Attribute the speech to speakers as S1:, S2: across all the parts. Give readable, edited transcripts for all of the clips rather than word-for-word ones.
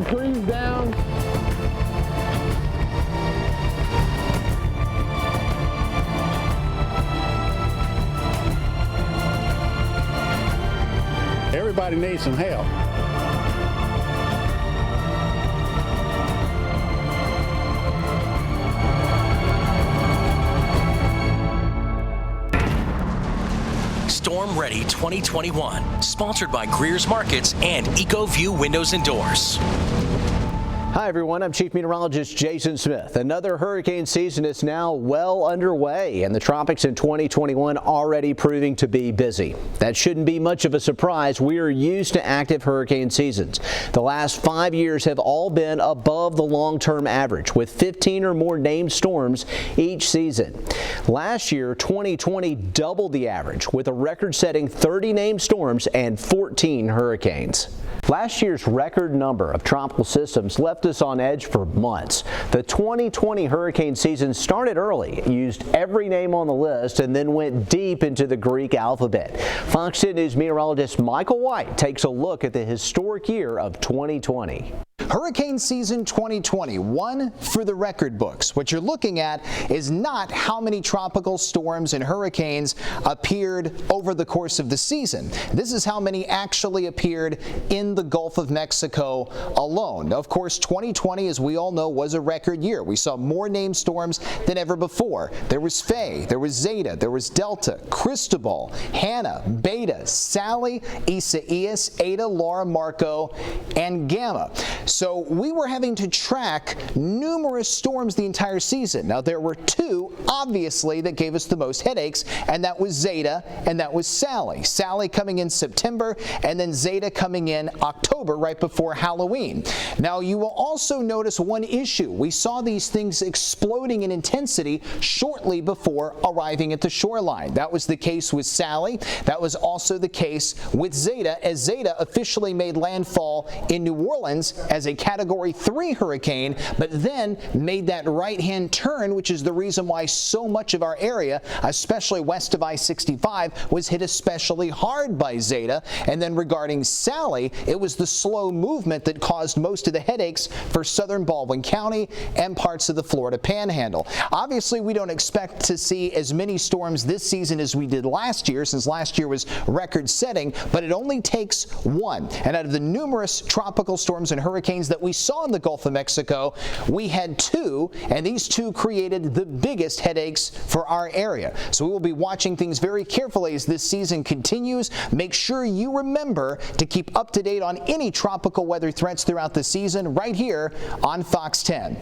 S1: trees down. Everybody needs some help.
S2: Storm Ready 2021, sponsored by Greer's Markets and EcoView Windows and Doors.
S3: Hi everyone, I'm Chief Meteorologist Jason Smith. Another hurricane season is now well underway, and the tropics in 2021 already proving to be busy. That shouldn't be much of a surprise. We are used to active hurricane seasons. The last 5 years have all been above the long-term average, with 15 or more named storms each season. Last year, 2020 doubled the average, with a record-setting 30 named storms and 14 hurricanes. Last year's record number of tropical systems left us on edge for months. The 2020 hurricane season started early, used every name on the list, and then went deep into the Greek alphabet. Fox 10 News meteorologist Michael White takes a look at the historic year of 2020.
S4: Hurricane season 2021 for the record books. What you're looking at is not how many tropical storms and hurricanes appeared over the course of the season. This is how many actually appeared in the Gulf of Mexico alone. Of course, 2020, as we all know, was a record year. We saw more named storms than ever before. There was Faye, there was Zeta, there was Delta, Cristobal, Hannah, Beta, Sally, Isaias, Ada, Laura, Marco, and Gamma. So we were having to track numerous storms the entire season. Now, there were two, obviously, that gave us the most headaches, and that was Zeta and that was Sally. Sally coming in September, and then Zeta coming in October, right before Halloween. Now, you will also notice one issue. We saw these things exploding in intensity shortly before arriving at the shoreline. That was the case with Sally. That was also the case with Zeta, as Zeta officially made landfall in New Orleans as a Category 3 hurricane, but then made that right-hand turn, which is the reason why so much of our area, especially west of I-65, was hit especially hard by Zeta. And then regarding Sally, it was the slow movement that caused most of the headaches for southern Baldwin County and parts of the Florida Panhandle. Obviously, we don't expect to see as many storms this season as we did last year, since last year was record-setting, but it only takes one. And out of the numerous tropical storms and hurricanes that we saw in the Gulf of Mexico, we had two, and these two created the biggest headaches for our area. So we will be watching things very carefully as this season continues. Make sure you remember to keep up to date on any tropical weather threats throughout the season right here on Fox 10.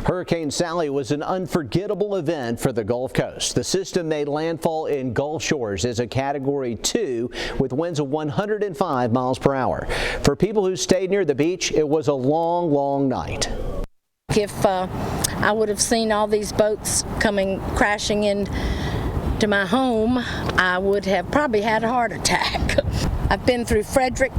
S3: Hurricane Sally was an unforgettable event for the Gulf Coast. The system made landfall in Gulf Shores as a Category 2 with winds of 105 miles per hour. For people who stayed near the beach, it was a long, long night.
S5: If I would have seen all these boats coming crashing in to my home, I would have probably had a heart attack. I've been through Frederick,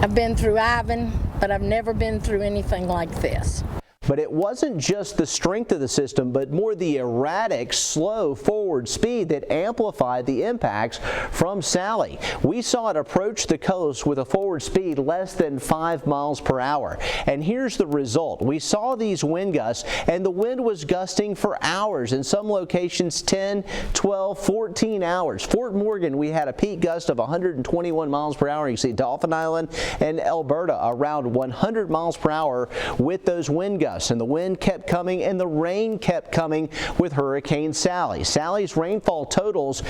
S5: I've been through Ivan, but I've never been through anything like this.
S3: But it wasn't just the strength of the system, but more the erratic, slow forward speed that amplified the impacts from Sally. We saw it approach the coast with a forward speed less than 5 miles per hour. And here's the result. We saw these wind gusts, and the wind was gusting for hours. In some locations, 10, 12, 14 hours. Fort Morgan, we had a peak gust of 121 miles per hour. You see Dauphin Island and Alberta around 100 miles per hour with those wind gusts. And the wind kept coming and the rain kept coming with Hurricane Sally. Sally's rainfall totals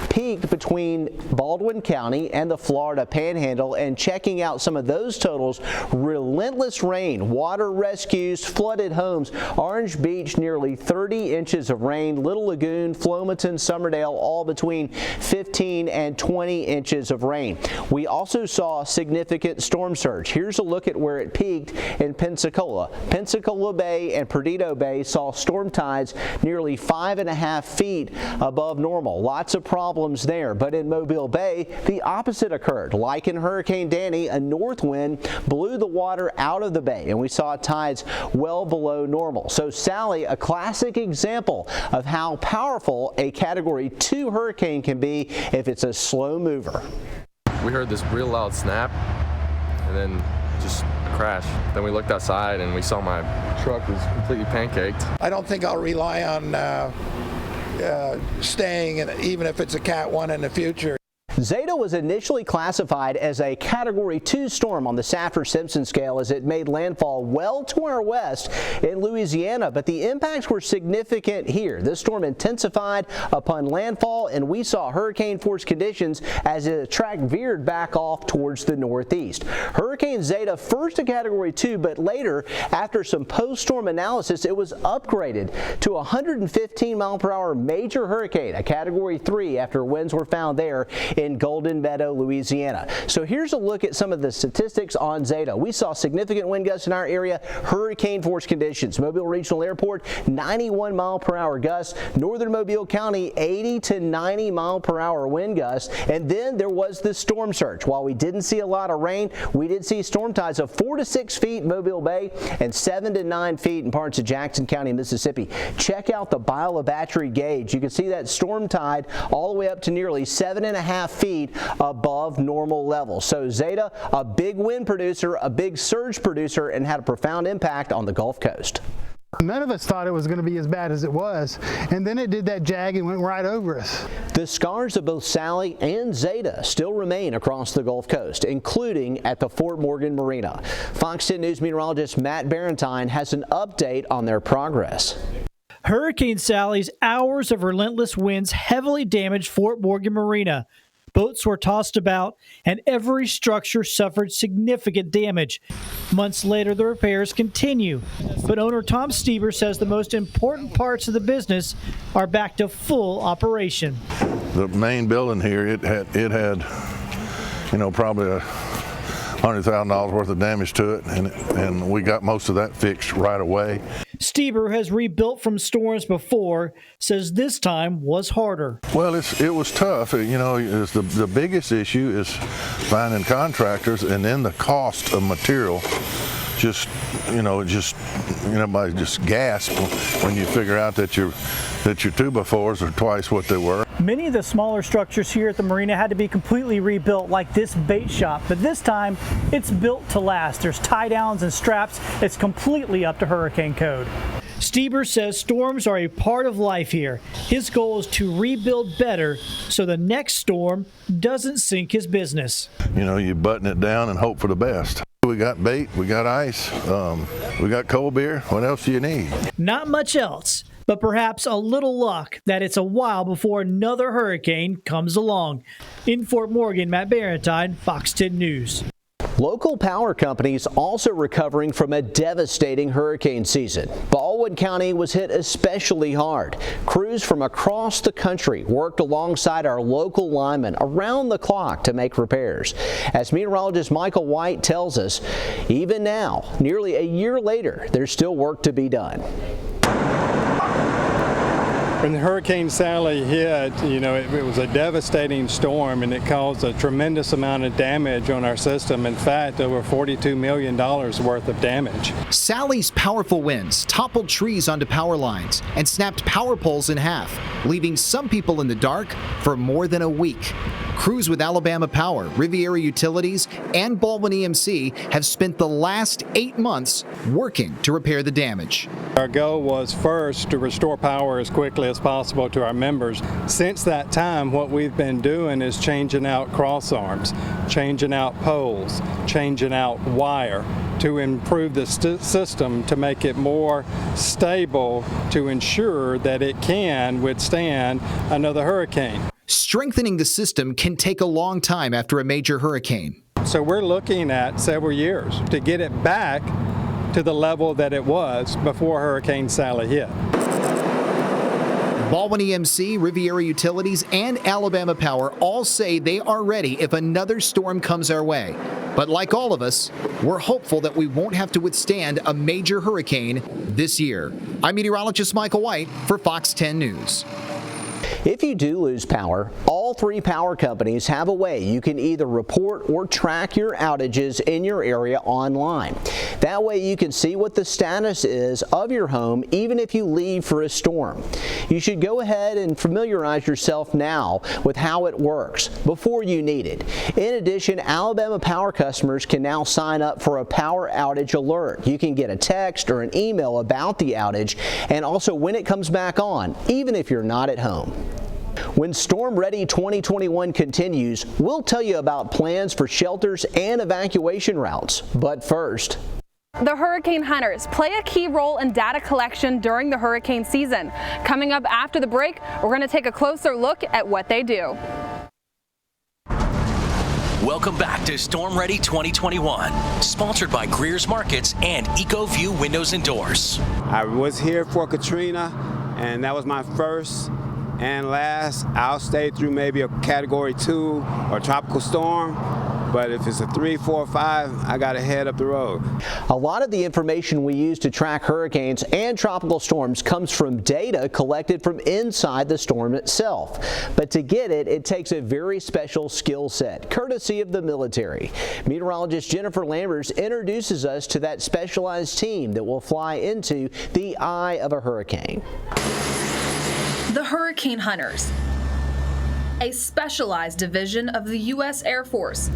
S3: peaked between Baldwin County and the Florida Panhandle, and checking out some of those totals, relentless rain, water rescues, flooded homes, Orange Beach nearly 30 inches of rain, Little Lagoon, Flomaton, Summerdale all between 15 and 20 inches of rain. We also saw significant storm surge. Here's a look at where it peaked in Pensacola. Pensacola Bay and Perdido Bay saw storm tides nearly 5.5 feet above normal. Lots of problems there, but in Mobile Bay, the opposite occurred. Like in Hurricane Danny, a north wind blew the water out of the bay, and we saw tides well below normal. So Sally, a classic example of how powerful a Category 2 hurricane can be if it's a slow mover.
S6: We heard this real loud snap, and then just crash. Then we looked outside and we saw my truck was completely pancaked.
S7: I don't think I'll rely on staying, even if it's a Cat 1 in the future.
S3: Zeta was initially classified as a Category 2 storm on the Saffir-Simpson scale as it made landfall well to our west in Louisiana, but the impacts were significant here. This storm intensified upon landfall, and we saw hurricane-force conditions as the track veered back off towards the northeast. Hurricane Zeta first a Category 2, but later, after some post-storm analysis, it was upgraded to a 115-mile-per-hour major hurricane, a Category 3 after winds were found there in Golden Meadow, Louisiana. So here's a look at some of the statistics on Zeta. We saw significant wind gusts in our area, hurricane force conditions. Mobile Regional Airport, 91-mile-per-hour gusts. Northern Mobile County, 80 to 90-mile-per-hour wind gusts. And then there was the storm surge. While we didn't see a lot of rain, we did see storm tides of 4 to 6 feet in Mobile Bay and 7 to 9 feet in parts of Jackson County, Mississippi. Check out the Biobattery gauge. You can see that storm tide all the way up to nearly 7.5 feet above normal levels. So Zeta, a big wind producer, a big surge producer, and had a profound impact on the Gulf Coast.
S8: None of us thought it was going to be as bad as it was, and then it did that jag and went right over us.
S3: The scars of both Sally and Zeta still remain across the Gulf Coast, including at the Fort Morgan Marina. Fox 10 News meteorologist Matt Barentine has an update on their progress.
S9: Hurricane Sally's hours of relentless winds heavily damaged Fort Morgan Marina. Boats were tossed about, and every structure suffered significant damage. Months later, the repairs continue. But owner Tom Stieber says the most important parts of the business are back to full operation.
S10: The main building here, it had probably $100,000 worth of damage to it, and we got most of that fixed right away.
S9: Stieber has rebuilt from storms before, says this time was harder.
S10: Well, it was tough. It's the biggest issue is finding contractors, and then the cost of material. Everybody just gasp when you figure out that your 2x4s are twice what they were.
S9: Many of the smaller structures here at the marina had to be completely rebuilt, like this bait shop, but this time it's built to last. There's tie downs and straps. It's completely up to hurricane code. Stieber says storms are a part of life here. His goal is to rebuild better so the next storm doesn't sink his business.
S10: You button it down and hope for the best. We got bait, we got ice, we got cold beer. What else do you need?
S9: Not much else, but perhaps a little luck that it's a while before another hurricane comes along. In Fort Morgan, Matt Barentine, Fox 10 News.
S3: Local power companies also recovering from a devastating hurricane season. Baldwin County was hit especially hard. Crews from across the country worked alongside our local linemen around the clock to make repairs. As meteorologist Michael White tells us, even now, nearly a year later, there's still work to be done.
S1: When Hurricane Sally hit, it was a devastating storm, and it caused a tremendous amount of damage on our system. In fact, over $42 million worth of damage.
S4: Sally's powerful winds toppled trees onto power lines and snapped power poles in half, leaving some people in the dark for more than a week. Crews with Alabama Power, Riviera Utilities, and Baldwin EMC have spent the last 8 months working to repair the damage.
S1: Our goal was first to restore power as quickly as possible to our members. Since that time, what we've been doing is changing out cross arms, changing out poles, changing out wire to improve the system to make it more stable to ensure that it can withstand another hurricane.
S4: Strengthening the system can take a long time after a major hurricane.
S1: So we're looking at several years to get it back to the level that it was before Hurricane Sally hit.
S4: Baldwin EMC, Riviera Utilities, and Alabama Power all say they are ready if another storm comes our way. But like all of us, we're hopeful that we won't have to withstand a major hurricane this year. I'm meteorologist Michael White for Fox 10 News.
S3: If you do lose power, all All three power companies have a way you can either report or track your outages in your area online. That way you can see what the status is of your home even if you leave for a storm. You should go ahead and familiarize yourself now with how it works before you need it. In addition, Alabama Power customers can now sign up for a power outage alert. You can get a text or an email about the outage and also when it comes back on, even if you're not at home. When Storm Ready 2021 continues, we'll tell you about plans for shelters and evacuation routes. But first,
S11: the hurricane hunters play a key role in data collection during the hurricane season. Coming up after the break, we're going to take a closer look at what they do.
S2: Welcome back to Storm Ready 2021, sponsored by Greer's Markets and EcoView Windows and Doors.
S12: I was here for Katrina, and that was my first and last. I'll stay through maybe a Category 2 or tropical storm. But if it's a 3, 4, 5, I got to head up the road.
S3: A lot of the information we use to track hurricanes and tropical storms comes from data collected from inside the storm itself. But to get it, it takes a very special skill set, courtesy of the military. Meteorologist Jennifer Lambers introduces us to that specialized team that will fly into the eye of a hurricane.
S11: The Hurricane Hunters, a specialized division of the U.S. Air Force,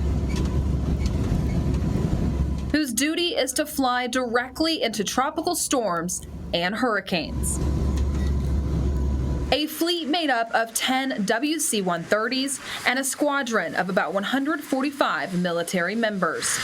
S11: whose duty is to fly directly into tropical storms and hurricanes. A fleet made up of 10 WC-130s and a squadron of about 145 military members.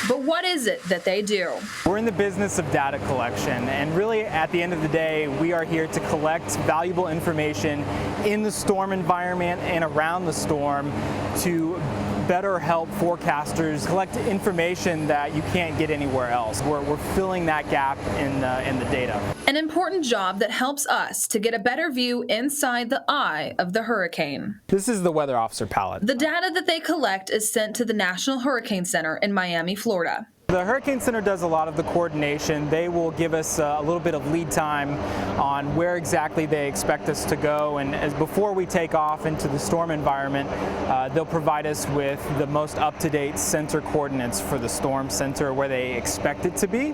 S11: But what is it that they do?
S13: We're in the business of data collection, and really at the end of the day, we are here to collect valuable information in the storm environment and around the storm to better help forecasters collect information that you can't get anywhere else. We're filling that gap in the data.
S11: An important job that helps us to get a better view inside the eye of the hurricane.
S13: This is the weather officer palette.
S11: The data that they collect is sent to the National Hurricane Center in Miami, Florida.
S13: The Hurricane Center does a lot of the coordination. They will give us a little bit of lead time on where exactly they expect us to go, and as before we take off into the storm environment, they'll provide us with the most up-to-date center coordinates for the storm center where they expect it to be.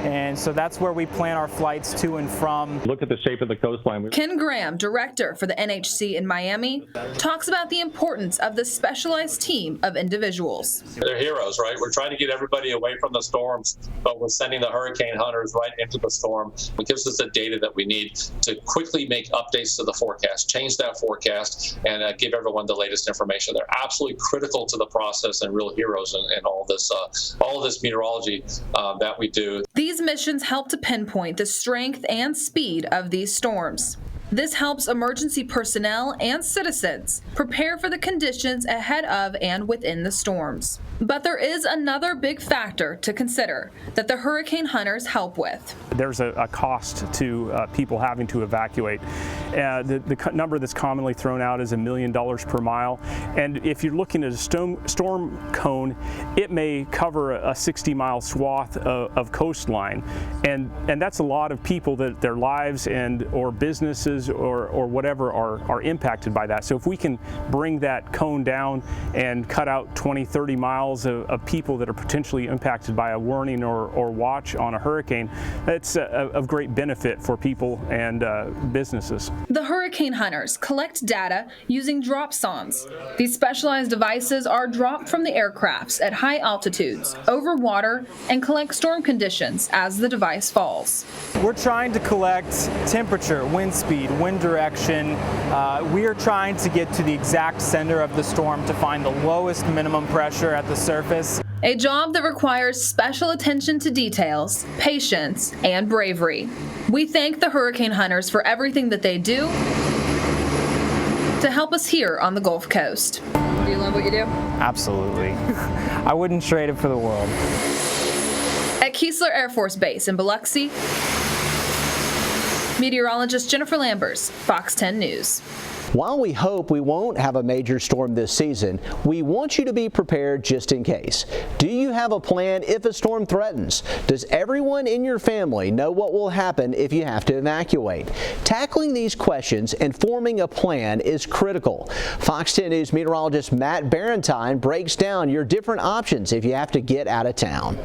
S13: And so that's where we plan our flights to and from.
S14: Look at the shape of the coastline.
S11: Ken Graham, director for the NHC in Miami, talks about the importance of the specialized team of individuals.
S14: They're heroes, right? We're trying to get everybody away from the storms, but we're sending the hurricane hunters right into the storm. It gives us the data that we need to quickly make updates to the forecast, change that forecast, and give everyone the latest information. They're absolutely critical to the process and real heroes in all this meteorology that we do.
S11: These missions help to pinpoint the strength and speed of these storms. This helps emergency personnel and citizens prepare for the conditions ahead of and within the storms. But there is another big factor to consider that the hurricane hunters help with.
S15: There's a cost to people having to evacuate. The number that's commonly thrown out is $1 million per mile. And if you're looking at a storm cone, it may cover a 60-mile swath of coastline. And that's a lot of people that their lives or businesses or whatever are impacted by that. So if we can bring that cone down and cut out 20, 30 miles of people that are potentially impacted by a warning or watch on a hurricane, that's of great benefit for people and businesses.
S11: The hurricane hunters collect data using drop sondes. These specialized devices are dropped from the aircrafts at high altitudes, over water, and collect storm conditions as the device falls.
S13: We're trying to collect temperature, wind speed, wind direction. We are trying to get to the exact center of the storm to find the lowest minimum pressure at the surface.
S11: A job that requires special attention to details, patience, and bravery. We thank the hurricane hunters for everything that they do to help us here on the Gulf Coast. Do you love what you do?
S13: Absolutely. I wouldn't trade it for the world.
S11: At Keesler Air Force Base in Biloxi, meteorologist Jennifer Lambers, Fox 10 News.
S3: While we hope we won't have a major storm this season, we want you to be prepared just in case. Do you have a plan if a storm threatens? Does everyone in your family know what will happen if you have to evacuate? Tackling these questions and forming a plan is critical. Fox 10 News meteorologist Matt Barentine breaks down your different options if you have to get out of town.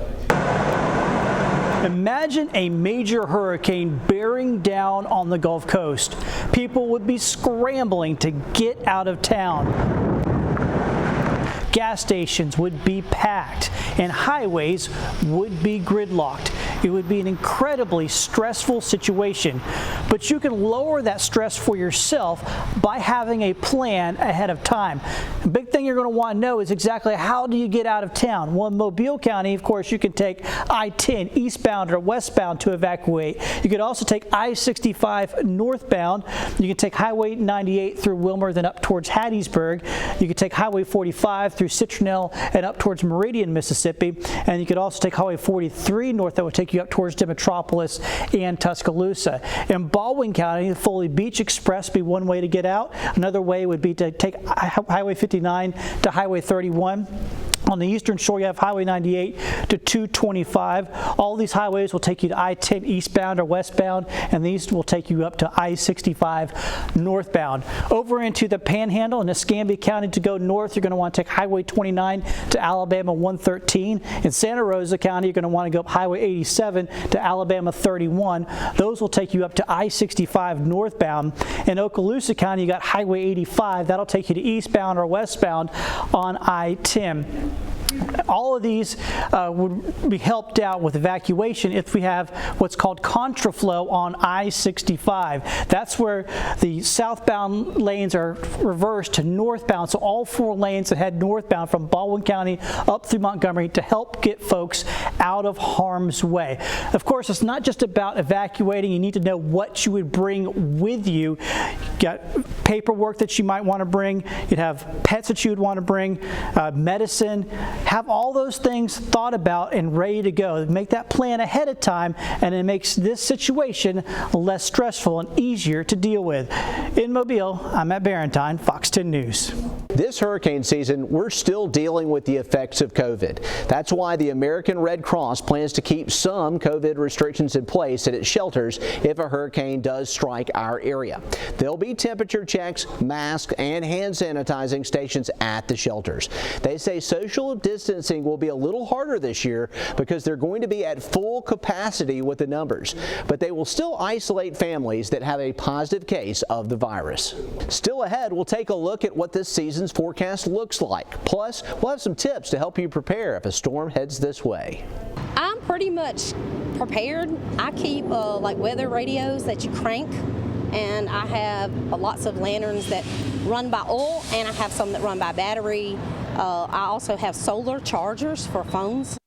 S9: Imagine a major hurricane bearing down on the Gulf Coast. People would be scrambling to get out of town. Gas stations would be packed and highways would be gridlocked. It would be an incredibly stressful situation, but you can lower that stress for yourself by having a plan ahead of time. The big thing you're going to want to know is exactly how do you get out of town. Well, in Mobile County, of course, you can take I-10 eastbound or westbound to evacuate. You could also take I-65 northbound. You can take Highway 98 through Wilmer, then up towards Hattiesburg. You could take Highway 45 through Citronelle and up towards Meridian, Mississippi. And you could also take Highway 43 north that would take you up towards Demetropolis and Tuscaloosa. In Baldwin County, the Foley Beach Express would be one way to get out. Another way would be to take Highway 59 to Highway 31. On the eastern shore, you have Highway 98 to 225. All these highways will take you to I-10 eastbound or westbound, and these will take you up to I-65 northbound. Over into the Panhandle in Escambia County to go north, you're going to want to take Highway 29 to Alabama 113. In Santa Rosa County, you're going to want to go up Highway 87 to Alabama 31. Those will take you up to I-65 northbound. In Okaloosa County, you got Highway 85. That'll take you to eastbound or westbound on I-10. All of these would be helped out with evacuation if we have what's called contraflow on I-65. That's where the southbound lanes are reversed to northbound, so all four lanes that head northbound from Baldwin County up through Montgomery to help get folks out of harm's way. Of course, it's not just about evacuating. You need to know what you would bring with you. You got paperwork that you might want to bring. You'd have pets that you would want to bring, medicine. Have all those things thought about and ready to go. Make that plan ahead of time, and it makes this situation less stressful and easier to deal with. In Mobile, I'm Matt Barentine, Fox 10 News.
S3: This hurricane season, we're still dealing with the effects of COVID. That's why the American Red Cross plans to keep some COVID restrictions in place at its shelters if a hurricane does strike our area. There'll be temperature checks, masks, and hand sanitizing stations at the shelters. They say social distancing will be a little harder this year because they're going to be at full capacity with the numbers, but they will still isolate families that have a positive case of the virus. Still ahead, we'll take a look at what this season's forecast looks like. Plus, we'll have some tips to help you prepare if a storm heads this way.
S16: I'm pretty much prepared. I keep like weather radios that you crank, and I have lots of lanterns that run by oil, and I have some that run by battery. I also have solar chargers for phones.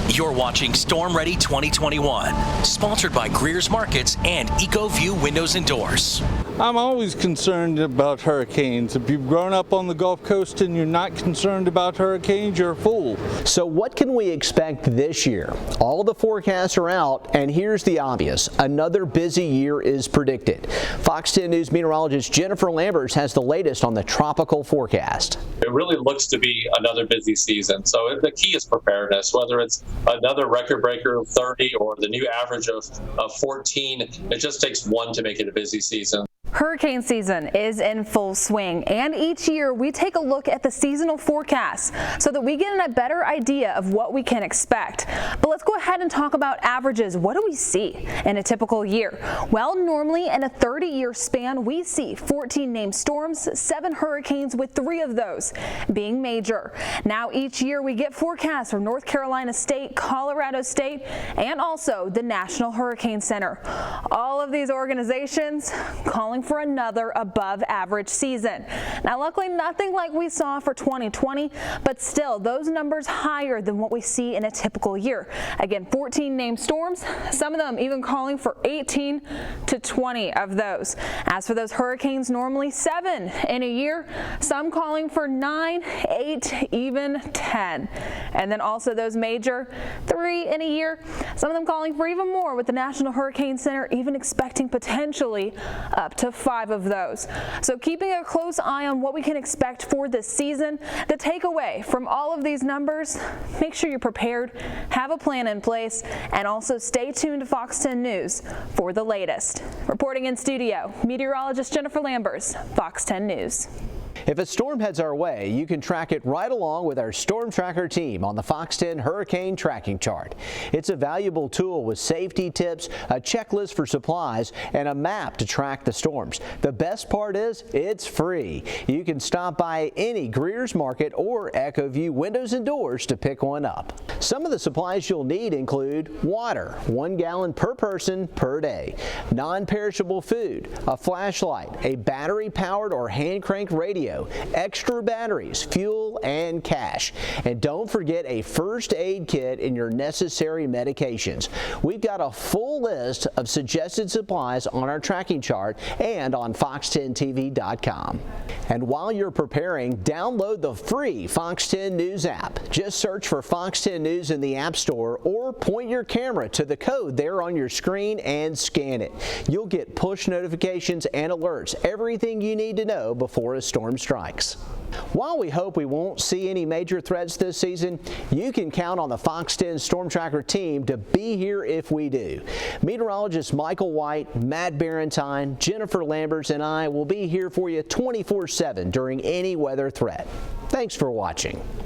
S2: You're watching Storm Ready 2021, sponsored by Greer's Markets and EcoView Windows and Doors.
S17: I'm always concerned about hurricanes. If you've grown up on the Gulf Coast and you're not concerned about hurricanes, you're a fool.
S3: So what can we expect this year? All the forecasts are out, and here's the obvious. Another busy year is predicted. Fox 10 News meteorologist Jennifer Lambers has the latest on the tropical forecast.
S14: It really looks to be another busy season. So the key is preparedness, whether it's another record breaker of 30 or the new average of 14. It just takes one to make it a busy season.
S11: Hurricane season is in full swing, and each year we take a look at the seasonal forecast so that we get a better idea of what we can expect. But let's go ahead and talk about averages. What do we see in a typical year? Well, normally in a 30-year span, we see 14 named storms, 7 hurricanes, with 3 of those being major. Now each year we get forecasts from North Carolina State, Colorado State, and also the National Hurricane Center. All of these organizations calling for another above average season. Now luckily nothing like we saw for 2020, but still those numbers higher than what we see in a typical year. Again, 14 named storms, some of them even calling for 18 to 20 of those. As for those hurricanes, normally 7 in a year, some calling for 9, 8, even 10. And then also those major 3 in a year, some of them calling for even more, with the National Hurricane Center even expecting potentially up to
S18: to 5 of those. So keeping a close eye on what we can expect for this season. The takeaway from all of these numbers, make sure you're prepared, have a plan in place, and also stay tuned to Fox 10 News for the latest. Reporting in studio, meteorologist Jennifer Lambers, Fox 10 News.
S3: If a storm heads our way, you can track it right along with our Storm Tracker team on the Fox 10 Hurricane Tracking Chart. It's a valuable tool with safety tips, a checklist for supplies, and a map to track the storms. The best part is it's free. You can stop by any Greer's Market or EchoView Windows and Doors to pick one up. Some of the supplies you'll need include water, 1 gallon per person per day, non-perishable food, a flashlight, a battery-powered or hand-cranked radio, extra batteries, fuel, and cash. And don't forget a first aid kit and your necessary medications. We've got a full list of suggested supplies on our tracking chart and on fox10tv.com. And while you're preparing, download the free Fox 10 News app. Just search for Fox 10 News in the App Store or point your camera to the code there on your screen and scan it. You'll get push notifications and alerts, everything you need to know before a storm strikes. While we hope we won't see any major threats this season, you can count on the Fox 10 Storm Tracker team to be here if we do. Meteorologist Michael White, Matt Barentine, Jennifer Lambers, and I will be here for you 24/7 during any weather threat. Thanks for watching.